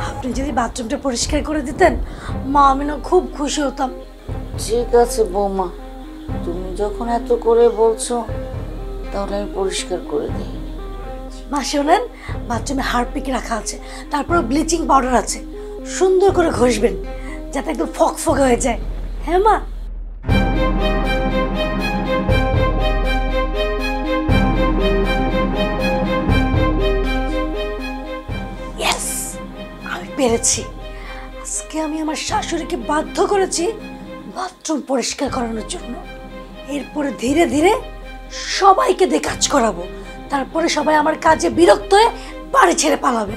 আপনি যদি বাথরুমটা পরিষ্কার করে দিতেন মা, আমি না খুব খুশি হতাম। ঠিক আছে বৌমা, তুমি যখন এত করে বলছো তাহলে আমি পরিষ্কার করে দিই। মা শোনেন, বাথরুমে হারপিক রাখা আছে, তারপর ব্লিচিং পাউডার আছে, সুন্দর করে ঘষবেন যাতে একদম ফকফকে হয়ে যায়। হ্যাঁ মা? ইয়েস, আমি পেরেছি। আজকে আমি আমার শাশুড়িকে বাধ্য করেছি বাথরুম পরিষ্কার করানোর জন্য। এরপরে ধীরে ধীরে সবাইকে দিয়ে কাজ করাবো, তারপরে সবাই আমার কাজে বিরক্ত হয়ে বাড়ি ছেড়ে পালাবে।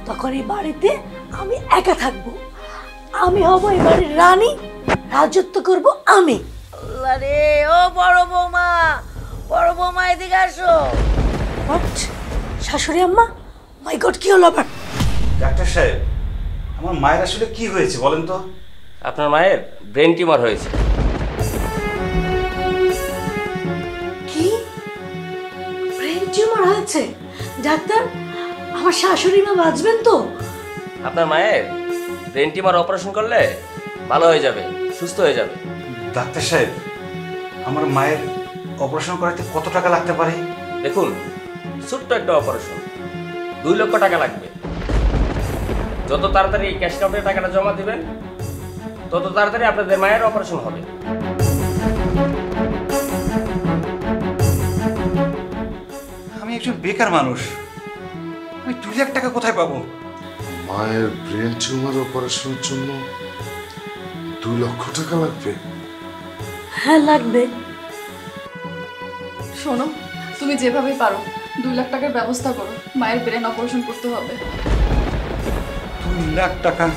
তখন এই বাড়িতে আমি একা থাকবো, আমি হব এই বাড়ির রানী, রাজত্ব করব আমি। আরে ও বড় বৌমা, বড় বৌমা এদিকে আসো। What? শাশুড়ি আম্মা, মাই গড, কি হলো আবার? ডাক্তার সাহেব, আমার মায়ের আসলে কি হয়েছে বলেন তো? আপনার মায়ের ব্রেন টিউমার হয়েছে। কি ব্রেন টিউমার হয়েছে? ডাক্তার, আমার শাশুড়ি মা বাঁচবেন তো? আপনার মায়ের ব্রেন টিউমার অপারেশন করলে ভালো হয়ে যাবে, সুস্থ হয়ে যাবে। ডাক্তার সাহেব, আমার মায়ের অপারেশন করাতে কত টাকা লাগতে পারে? দেখুন, ছোট্ট একটা অপারেশন 2 লক্ষ টাকা লাগবে। যত তাড়াতাড়ি এই ক্যাশ কাউন্টারে টাকাটা জমা দিবেন তত তাড়াতাড়ি আপনাদের মায়ের অপারেশন হবে। আমি একজন বেকার মানুষ, আমি 2 লাখ টাকা কোথায় পাবো? মায়ের ব্রেন টিউমার অপারেশনের জন্য 2 লক্ষ টাকা লাগবে? হ্যাঁ লাগবে। শোনো, তুমি যেভাবেই পারো 2 লাখ টাকার ব্যবস্থা করো, মায়ের ব্রেন অপারেশন করতে হবে। 2 লাখ টাকা?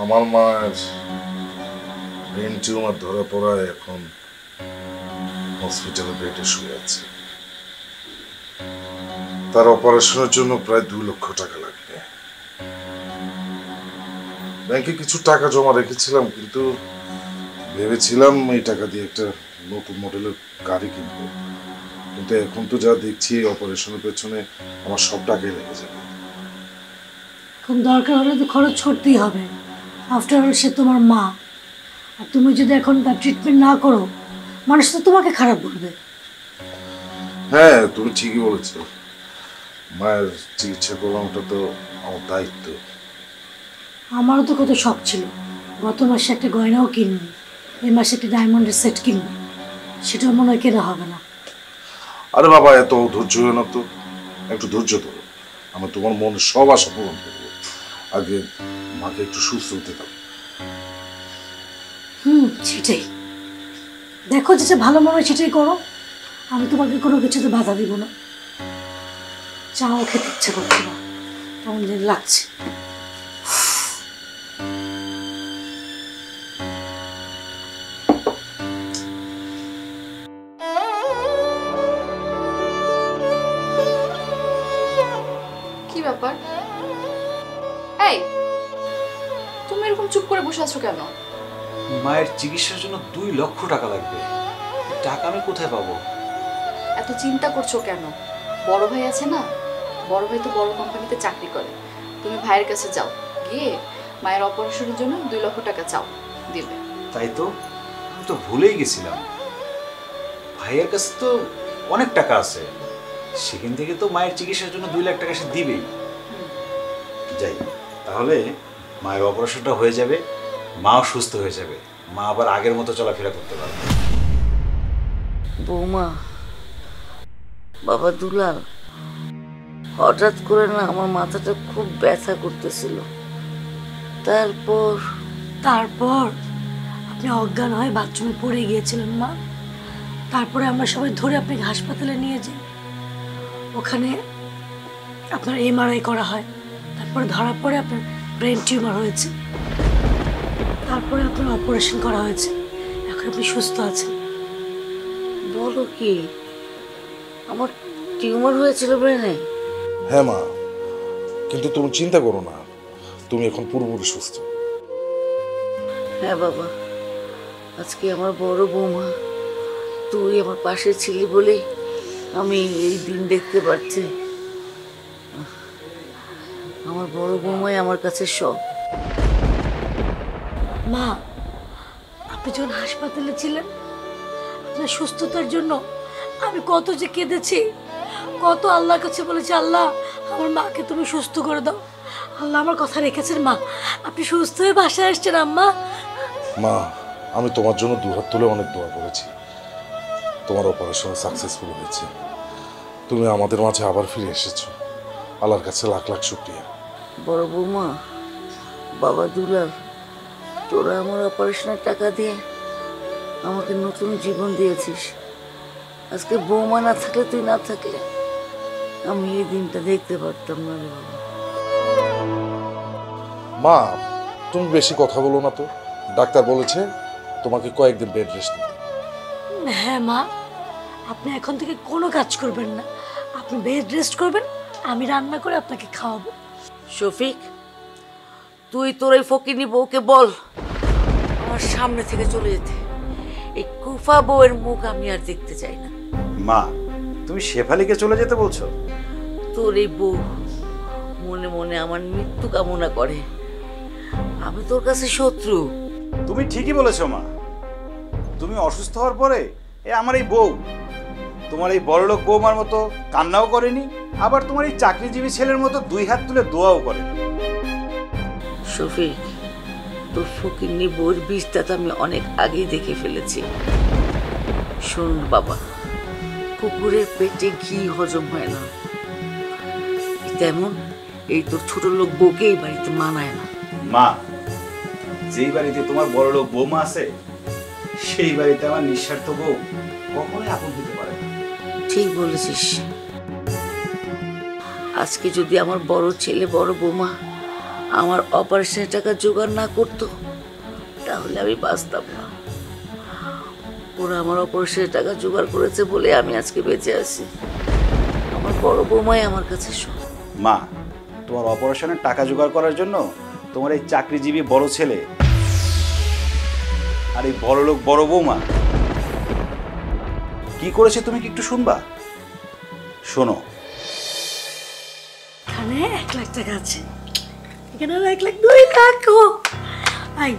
আমার মায়ের ব্রেন টিউমার ধরা পড়ায় এখন হসপিটালে বেডে শুয়ে আছে। তার অপারেশনের জন্য প্রায় 2 লক্ষ টাকা লাগবে। ব্যাংকে কিছু টাকা জমা রেখেছিলাম, কিন্তু ভেবেছিলাম এই টাকা দিয়ে একটা নতুন মডেলের গাড়ি কিনবো, কিন্তু এখন তো যা দেখছি অপারেশনের পেছনে আমার সব টাকাই লেগে যাবে। এখন দরকার হলে তো খরচ করতেই হবে, আফটার অল সে তোমার মা। আর তুমি যদি এখন তার ট্রিটমেন্ট না করো, মানুষ তো তোমাকে খারাপ বলবে। হ্যাঁ, তুমি ঠিকই বলেছ। মায়ের চিকিৎসা করানোটা তো আমার দায়িত্ব। আমারও তো কত শখ ছিল, গত মাসে একটা গয়নাও কিনবি, এই মাসে একটা ডায়মন্ডের সেট কিনবি, সেটাও মনে হয় কেনা হবে না। আরে বাবা, এত ধৈর্য হয় না তো, একটু ধৈর্য ধরো। আমি তোমার মনের সব আশা পূরণ করবো। আগে মাকে একটু সুস্থ হতে দাও। সেটাই দেখো, যেটা ভালো মনে হয় সেটাই করো। আমি তোমাকে কোনো কিছুতে বাধা দিব না। চাও খেতে ইচ্ছা করছে না, কেমন যেন লাগছে। কি ব্যাপার? এই, তুমি এরকম চুপ করে বসে আছো কেন? মায়ের চিকিৎসার জন্য 2 লক্ষ টাকা লাগবে, টাকা আমি কোথায় পাবো? এত চিন্তা করছো কেন? বড় ভাই আছে না, বড় ভাই তো বড় কোম্পানিতে চাকরি করে। তুমি ভাইয়ের কাছে যাও, গিয়ে মায়ের অপারেশনের জন্য 2 লক্ষ টাকা চাও, দিবে। তাই তো, আমি তো ভুলেই গেছিলাম। ভাইয়ের কাছে তো অনেক টাকা আছে, সেখান থেকে তো মায়ের চিকিৎসার জন্য 2 লাখ টাকা সে দিবেই। যাই, তাহলে মায়ের অপারেশনটা হয়ে যাবে, মাও সুস্থ হয়ে যাবে, মা আবার আগের মতো চলাফেরা করতে পারবে। বৌমা, বাবা দুলাল, হঠাৎ করে না আমার মাথাটা খুব ব্যথা করতেছিল। তারপর আপনি অজ্ঞান হয়ে বাথরুমে পড়ে গিয়েছিলেন মা। তারপরে আমরা সবাই ধরে আপনাকে হাসপাতালে নিয়ে যাই, ওখানে আপনার এমআরআই করা হয়, তারপরে ধরা পড়ে আপনার ব্রেন টিউমার হয়েছে, তারপরে আপনার অপারেশন করা হয়েছে, এখন আপনি সুস্থ আছেন। বলো কি, আমার টিউমার হয়েছিল ব্রেনে? হ্যাঁ মা, কিন্তু তুমি চিন্তা করো না, তুমি এখন পুরোপুরি সুস্থ। হ্যাঁ বাবা, আজকে আমার বড় বৌমা, তুই আমার পাশে ছিলি বলেই আমি এই দিন দেখতে পাচ্ছি। আমার বড় বৌমাই আমার কাছে সব। মা, আপনি যখন হাসপাতালে ছিলেন, আপনার সুস্থতার জন্য আমি কত যে কেঁদেছি, কত আল্লাহর কাছে বলেছি, আল্লাহ আমার মাকে তুমি সুস্থ করে দাও। আল্লাহ আমার কথা রেখেছেন মা, আপনি সুস্থ হয়ে বাসায় আসছেন। আম্মা, মা, আমি তোমার জন্য 2 হাত তুলে অনেক দোয়া করেছি। তোমার অপারেশন সাকসেসফুল হয়েছে, তুমি আমাদের মাঝে আবার ফিরে এসেছো। আল্লাহর কাছে লাখ লাখ শুকরিয়া। বড় বৌমা, বাবা দুলাল, তোরা আমার অপারেশনের টাকা দিয়ে আমাকে নতুন জীবন দিয়েছিস। আজকে বৌমা না থাকলে, তুই না থাকলে আমি এই দিনটা দেখতে পারতাম না রে বাবা। মা, তুমি বেশি কথা বলো না তো, ডাক্তার বলেছে তোমাকে কয়েকদিন বেড রেস্ট নিতে। হ্যাঁ মা, আপনি এখন থেকে কোনো কাজ করবেন না, আপনি বেড রেস্ট করবেন, আমি রান্না করে আপনাকে খাওয়াবো। শফিক, তুই তোর এই ফকিনি বউকে বল আমার সামনে থেকে চলে যেতে। এই কুফা বউয়ের মুখ আমি আর দেখতে চাই না। মা, তুমি শেফালিকে চলে যেতে বলছো? তোর এই বউ মনে মনে আমার মৃত্যু কামনা করে। আমি তোর কাছে শত্রু। তুমি ঠিকই বলেছো মা, তুমি অসুস্থ হওয়ার পরে আমার এই বউ তোমার এই বড়লোক বৌমার মতো কান্নাও করেনি, আবার তোমার এই চাকরিজীবী ছেলের মতো 2 হাত তুলে দোয়াও করেনি। শফিক, তোর ফকিন্নি বউর বিষটা তো আমি অনেক আগেই দেখে ফেলেছি। শোন বাবা, কুকুরের পেটে ঘি হজম হয় না, তেমন এই তোর ছোট লোক বউকে এই বাড়িতে মানায় না। মা, যেই বাড়িতে তোমার বড়লোক বৌমা আছে সেই বাড়িতে আমার নিঃস্বার্থ বউ কখনোই আপন হতে পারে না। ঠিক বলেছিস। আজকে যদি আমার বড় ছেলে বড় বৌমা আমার অপারেশনের টাকা জোগাড় না করতো তাহলে আমি বাঁচতাম না। ওরা আমার অপারেশনের টাকা জোগাড় করেছে বলে আমি আজকে বেঁচে আছি। আমার বড় বৌমাই আমার কাছে শোন। মা, তোমার অপারেশনের টাকা জোগাড় করার জন্য তোমার এই চাকরিজীবী বড় ছেলে আর এই বড়লোক বড় বৌমা কি করেছে তুমি কি একটু শুনবা? শোনো। এখানে 1 লাখ টাকা আছে, এখানে 1 লাখ 2 লাখ। আই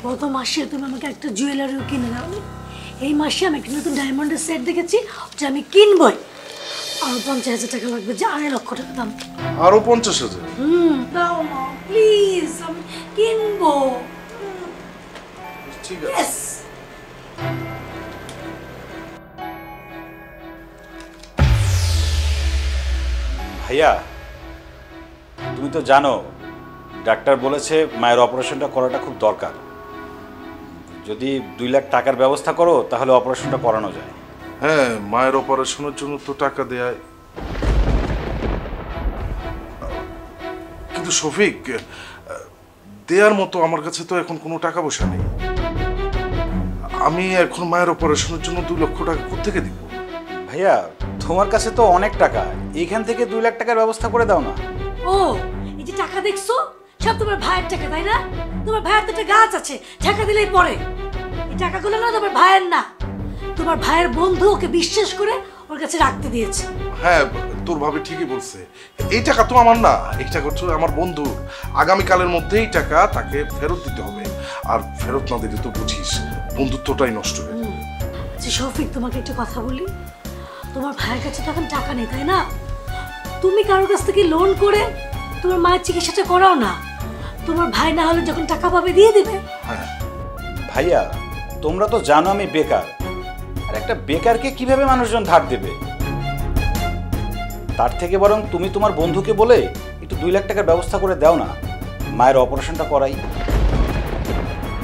গত মাসে তুমি আমাকে একটা জুয়েলারিও কিনে দাও। এই মাসে আমি একটা নতুন ডায়মন্ডের সেট দেখেছি, ওটা আমি কিনবই। আরো 50,000 টাকা লাগবে, যে 2.5 লক্ষ টাকা দাম। আরো 50,000? দাও না প্লিজ, আমি কিনবো। ঠিক আছে। Yes! ভাইয়া, তুমি তো জানো ডাক্তার বলেছে মায়ের অপারেশনটা করাটা খুব দরকার। যদি 2 লাখ টাকার ব্যবস্থা করো তাহলে অপারেশনটা করানো যায়। হ্যাঁ, মায়ের অপারেশনের জন্য তো টাকা দেয়, কিন্তু শফিক, দেওয়ার মতো আমার কাছে তো এখন কোনো টাকা পয়সা নেই। আমি এখন মায়ের অপারেশনের জন্য 2 লক্ষ টাকা কোত্থেকে দিব? ভাইয়া, তোমার কাছে তো অনেক টাকা, এইখান থেকে 2 লাখ টাকার ব্যবস্থা করে দাও না। ও, এই যে টাকা দেখছো সব তোমার ভাইয়ের টাকা, তাই না? তোমার ভাইয়ের তো একটা গাছ আছে, টাকা দিলেই পড়ে। এই টাকাগুলো না তোমার ভাইয়ের না, তোমার ভাইয়ের বন্ধু ওকে বিশ্বাস করে ওর কাছে রাখতে দিয়েছে। হ্যাঁ, তোর ভাবি ঠিকই বলছে, এই টাকা তো আমার না, এই টাকা হচ্ছে আমার বন্ধুর। আগামীকালের মধ্যেই টাকা তাকে ফেরত দিতে হবে, আর ফেরত না দিলে তো বুঝিস বন্ধুত্বটাই নষ্ট হয়ে যাবে। আচ্ছা শফিক, তোমাকে একটা কথা বলি, তোমার ভাইয়ের কাছে তো এখন টাকা নেই, তাই না? তুমি কারোর কাছ থেকে লোন করে তোমার মায়ের চিকিৎসাটা করাও না, তোমার ভাই না হলে যখন টাকা পাবে দিয়ে দিবে। হ্যাঁ ভাইয়া, তোমরা তো জানো আমি বেকার, আর একটা বেকারকে কিভাবে মানুষজন ধার দেবে? তার থেকে বরং তুমি তোমার বন্ধুকে বলে একটু 2 লাখ টাকার ব্যবস্থা করে দাও না, মায়ের অপারেশনটা করাই।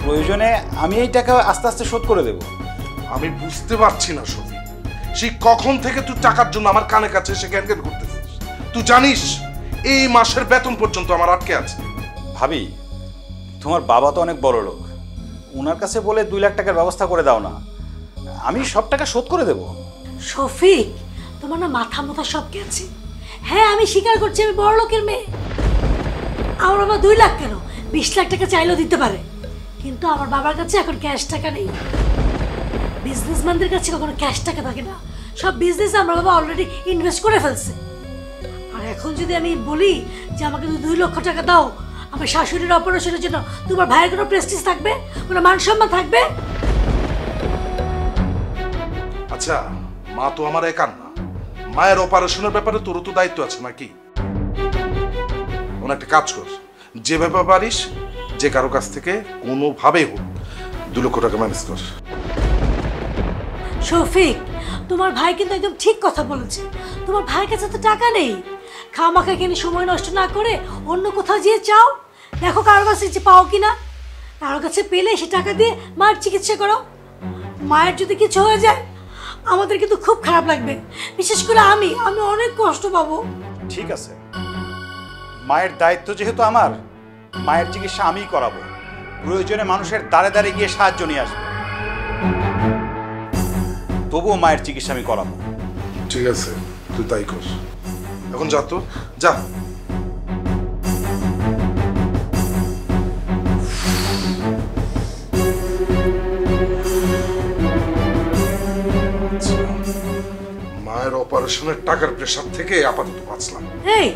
প্রয়োজনে আমি এই টাকা আস্তে আস্তে শোধ করে দেব। আমি বুঝতে পারছি না শফিক, সেই কখন থেকে তুই টাকার জন্য আমার কানে কাছে এসে জ্ঞান জ্ঞান করতেছিস। তুই জানিস এই মাসের বেতন পর্যন্ত আমার আটকে আছে। ভাবি, তোমার বাবা তো অনেক বড় লোক, ওনার কাছে বলে 2 লাখ টাকার ব্যবস্থা করে দাও না, আমি সব টাকা শোধ করে দেব। শফিক, তোমার না মাথা মাথা সব গেছে। হ্যাঁ, আমি স্বীকার করছি আমি বড় লোকের মেয়ে, আমার বাবা 2 লাখ কেন 20 লাখ টাকা চাইলেও দিতে পারে, কিন্তু আমার বাবার কাছে এখন ক্যাশ টাকা নেই। বিজনেসম্যানদের কাছে কখনো ক্যাশ টাকা থাকে না, সব বিজনেসে আমার বাবা অলরেডি ইনভেস্ট করে ফেলছে। আর এখন যদি আমি বলি যে আমাকে 2 লক্ষ টাকা দাও আমার শাশুড়ির অপারেশনের জন্য, তোমার ভাইয়ের কোনো প্রেস্টিজ থাকবে, কোনো মান সম্মান থাকবে? আচ্ছা, মা তো আমার একার না, মায়ের অপারেশনের ব্যাপারে তোরও তো দায়িত্ব আছে নাকি? একটা কাজ কর, যেভাবে পারিস যে কারো কাছ থেকে কোনোভাবেই হোক 2 লক্ষ টাকা ম্যানেজ কর। শফিক, তোমার ভাই কিন্তু একদম ঠিক কথা বলেছে, তোমার ভাইয়ের কাছে তো টাকা নেই। খামাখা কিনে সময় নষ্ট না করে অন্য কোথাও যেয়ে চাও, দেখো কারোর কাছে যে পাও কিনা, কারোর কাছে পেলে সে টাকা দিয়ে মায়ের চিকিৎসা করো। মায়ের যদি কিছু হয়ে যায় আমাদের কিন্তু খুব খারাপ লাগবে, বিশেষ করে আমি অনেক কষ্ট পাবো। ঠিক আছে, মায়ের দায়িত্ব যেহেতু আমার, মায়ের চিকিৎসা আমিই করাবো, প্রয়োজনে মানুষের দ্বারে দ্বারে গিয়ে সাহায্য নিয়ে আসবো, তবুও মায়ের চিকিৎসা আমি করাবো। ঠিক আছে, তুই তাই কর। এখন যা তো, যা। মায়ের অপারেশনের টাকার প্রেসার থেকে আপাতত বাঁচলাম। এই,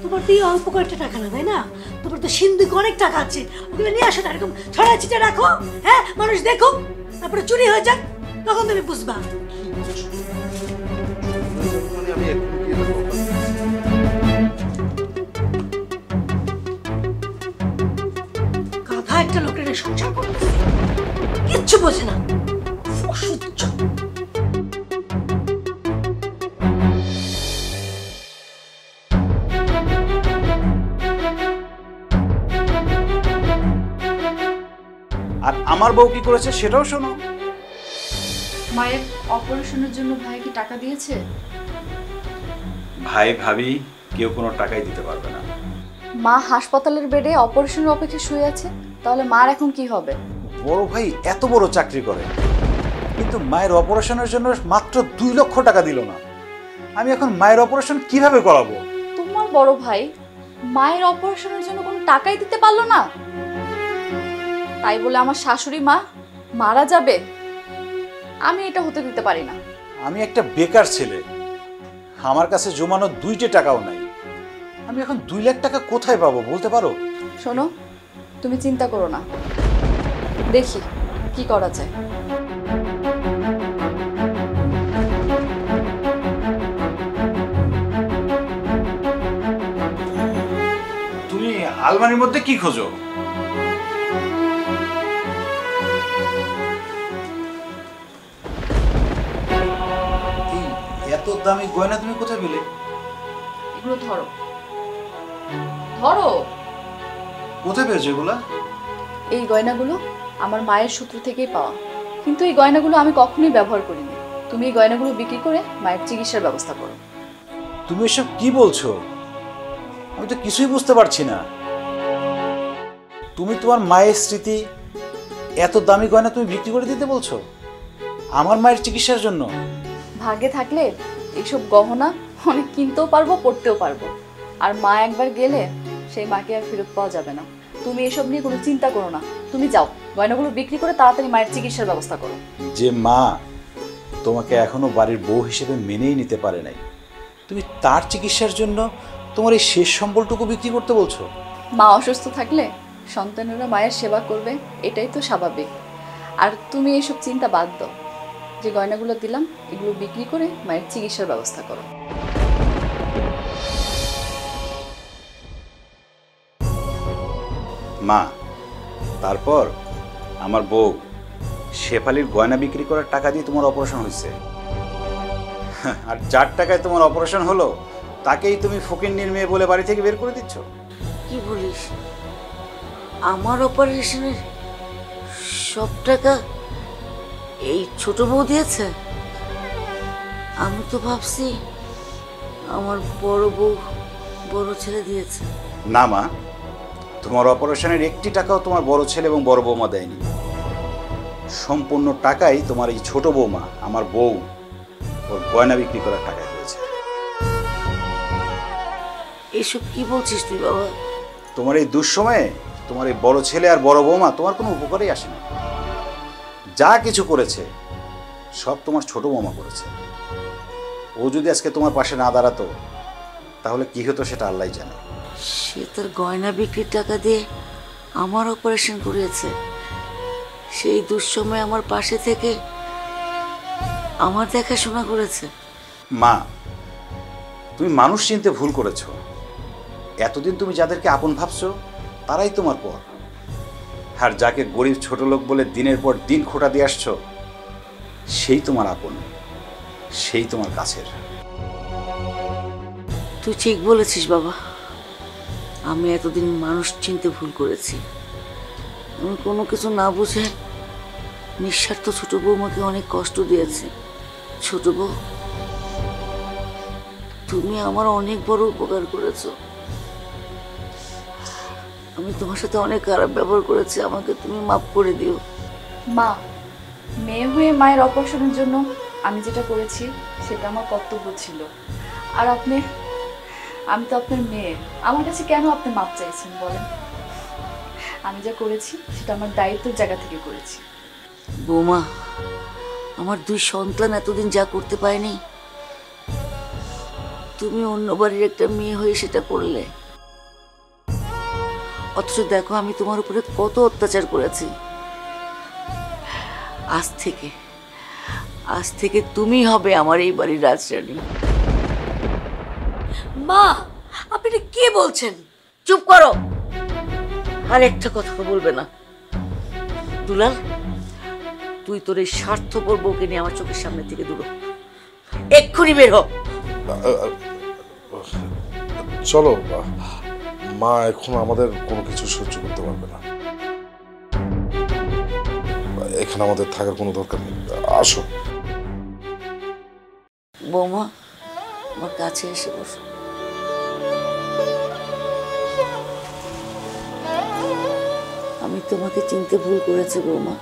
তোমার তো এই অল্প কয়েকটা টাকা না, তাই না? তোমার তো সিন্ধুকে অনেক টাকা আছে, ওগুলো নিয়ে আসো না, এরকম ছড়া ছিটে রাখো, হ্যাঁ মানুষ দেখো, তারপরে চুরি হয়ে যাক, তখন তুমি বুঝবা। মানে আমি এখন গিয়ে দেখবো। গাধা একটা লোকের সংসার করতেছে, কিচ্ছু বোঝে না, অসহ্য। আর আমার বউ কি করেছে সেটাও শোনো। মায়ের অপারেশনের জন্য ভাই কি টাকা দিয়েছে? ভাই ভাবি কেউ কোনো টাকাই দিতে পারবে না। মা হাসপাতালের বেডে অপারেশনের অপেক্ষায় শুয়ে আছে, তাহলে মার এখন কি হবে? বড় ভাই এত বড় চাকরি করে, কিন্তু মায়ের অপারেশনের জন্য মাত্র 2 লক্ষ টাকা দিল না। আমি এখন মায়ের অপারেশন কিভাবে করাবো? তোমার বড় ভাই মায়ের অপারেশনের জন্য কোনো টাকাই দিতে পারলো না, তাই বলে আমার শাশুড়ি মা মারা যাবে? আমি এটা হতে দিতে পারি না। আমি একটা বেকার ছেলে, আমার কাছে জমানো 2টা টাকাও নাই। আমি এখন 2 লাখ টাকা কোথায় পাবো বলতে পারো? শোনো, তুমি চিন্তা করো না, দেখি কি করা যায়। তুমি আলমারির মধ্যে কি খোঁজো? এত দামি গয়না তুমি কোথায় পেলে? এগুলো ধরো, ধরো। কোথায় পেয়েছো এগুলা? এই গয়নাগুলো আমার মায়ের সূত্র থেকেই পাওয়া, কিন্তু এই গয়নাগুলো আমি কখনোই ব্যবহার করিনি। তুমি এই গয়নাগুলো বিক্রি করে মায়ের চিকিৎসার ব্যবস্থা করো। তুমি এসব কি বলছো? আমি তো কিছুই বুঝতে পারছি না। তুমি তোমার মায়ের স্মৃতি, এত দামি গয়না তুমি বিক্রি করে দিতে বলছো আমার মায়ের চিকিৎসার জন্য? ভাগ্যে থাকলে এইসব গহনা অনেক কিনতেও পারবো, পড়তেও পারবো, আর মা একবার গেলে সেই মাকে আর ফেরত পাওয়া যাবে না। তুমি এসব নিয়ে কোনো চিন্তা করো না, তুমি যাও গয়নাগুলো বিক্রি করে তাড়াতাড়ি মায়ের চিকিৎসার ব্যবস্থা করো। যে মা তোমাকে এখনো বাড়ির বউ হিসেবে মেনেই নিতে পারে নাই, তুমি তার চিকিৎসার জন্য তোমার এই শেষ সম্বলটুকু বিক্রি করতে বলছো? মা অসুস্থ থাকলে সন্তানেরা মায়ের সেবা করবে, এটাই তো স্বাভাবিক। আর তুমি এসব চিন্তা বাদ দাও, যে গয়নাগুলো দিলাম এগুলো বিক্রি করে মায়ের চিকিৎসার ব্যবস্থা করো। মা, তারপর আমার বউ শেফালির গয়না বিক্রি করার টাকা দিয়ে তোমার অপারেশন হয়েছে, আর যার টাকায় তোমার অপারেশন হলো তাকেই তুমি ফকিন্নির মেয়ে বলে বাড়ি থেকে বের করে দিচ্ছ। কি বলিস? আমার অপারেশনের সব টাকা এই ছোট বউ দিয়েছে? আমি তো ভাবছি আমার বড় বউ বড় ছেলে দিয়েছে। না মা, তোমার অপারেশনের একটি টাকাও তোমার বড় ছেলে এবং বড় বৌমা দেয়নি। সম্পূর্ণ টাকাই তোমার এই ছোট বৌমা, আমার বউ, ওর গয়না বিক্রি করার টাকায় হয়েছে। এসব কি বলছিস তুই বাবা? তোমার এই দুঃসময়ে তোমার এই বড় ছেলে আর বড় বৌমা তোমার কোনো উপকারেই আসেনি। যা কিছু করেছে সব তোমার ছোট বৌমা করেছে। ও যদি আজকে তোমার পাশে না দাঁড়াতো তাহলে কি হতো সেটা আল্লাহই জানে। সে তার গয়না বিক্রির টাকা দিয়ে আমার অপারেশন করেছে। সেই দুঃসময় আমার পাশে থেকে আমার দেখাশোনা করেছে। মা, তুমি মানুষ চিনতে ভুল করেছো। এতদিন তুমি যাদেরকে আপন ভাবছো তারাই তোমার পর, আর যাকে গরিব ছোট লোক বলে দিনের পর দিন খোটা দিয়ে আসছো সেই তোমার আপন, সেই তোমার কাছের। তুই ঠিক বলেছিস বাবা, আমি এতদিন মানুষ চিনতে ভুল করেছি। আমি কোনো কিছু না বুঝে নিঃস্বার্থ ছোট বৌমাকে অনেক কষ্ট দিয়েছি। ছোট বউ, তুমি আমার অনেক বড় উপকার করেছো। আমি তোমার সাথে অনেক খারাপ ব্যবহার করেছি, আমাকে তুমি মাফ করে দিও। মা, মেয়ে হয়ে মায়ের অপারেশনের জন্য আমি যেটা করেছি সেটা আমার কর্তব্য ছিল। আর আমি তো আপনার মেয়ে, আমার কাছে কেন আপনি মাপ চাইছেন বলেন? আমি যা করেছি সেটা আমার দায়িত্বের জায়গা থেকে করেছি। বৌমা, আমার 2 সন্তান এতদিন যা করতে পারেনি, তুমি অন্য বাড়ির একটা মেয়ে হয়ে সেটা করলে। অথচ দেখো আমি তোমার উপরে কত অত্যাচার করেছি। আজ থেকে তুমি হবে আমার এই বাড়ির রাজরানী। মা, আপনি এটা কি বলছেন? চুপ করো, আর একটা কথা বলবে না। দুলাল, তুই তোর এই স্বার্থপর বউকে নিয়ে আমার চোখের সামনে থেকে দূর হ। এক্ষুনি বের হ। চলো, মা এখন আমাদের কোনো কিছু সহ্য করতে পারবে না, এখানে আমাদের থাকার কোনো দরকার নেই। আসো। বৌমা, আমার কাছে এসে বসো। আমি তোমাকে চিনতে ভুল করেছি বৌমা।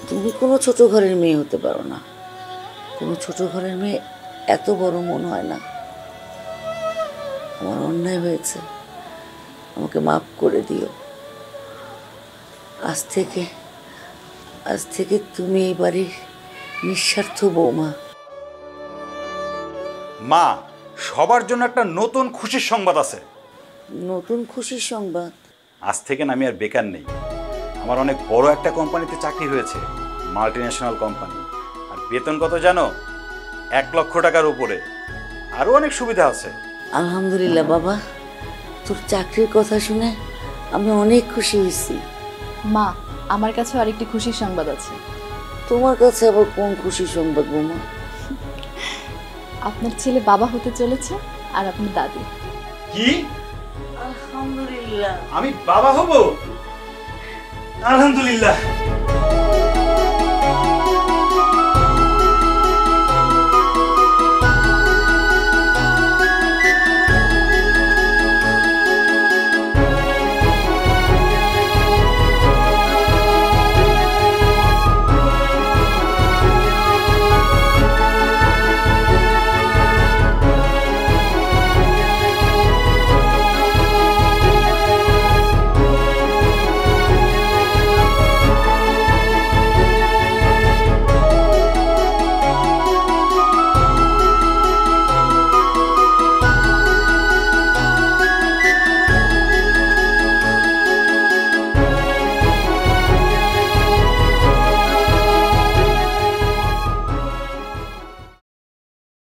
তুমি কোনো ছোট ঘরের মেয়ে হতে পারো না। কোনো ছোট ঘরের মেয়ে এত বড় মন হয় না। আমার অন্যায় হয়েছে, আমাকে মাফ করে দিও। আজ থেকে তুমি এই বাড়ির নিঃস্বার্থ বৌমা। মা, সবার জন্য একটা নতুন খুশির সংবাদ আছে। নতুন খুশির সংবাদ? আজ থেকে না আমি আর বেকার নেই। আমার অনেক বড় একটা কোম্পানিতে চাকরি হয়েছে, মাল্টিন্যাশনাল কোম্পানি। আর বেতন কত জানো? 1 লক্ষ টাকার উপরে। আরও অনেক সুবিধা আছে। আলহামদুলিল্লাহ বাবা, তোর চাকরির কথা শুনে আমি অনেক খুশি হয়েছি। মা, আমার কাছে আরেকটি খুশির সংবাদ আছে। তোমার কাছে আবার কোন খুশির সংবাদ বৌমা? আপনার ছেলে বাবা হতে চলেছে, আর আপনার দাদি। কি? আলহামদুলিল্লাহ। আমি বাবা হব? আলহামদুলিল্লাহ।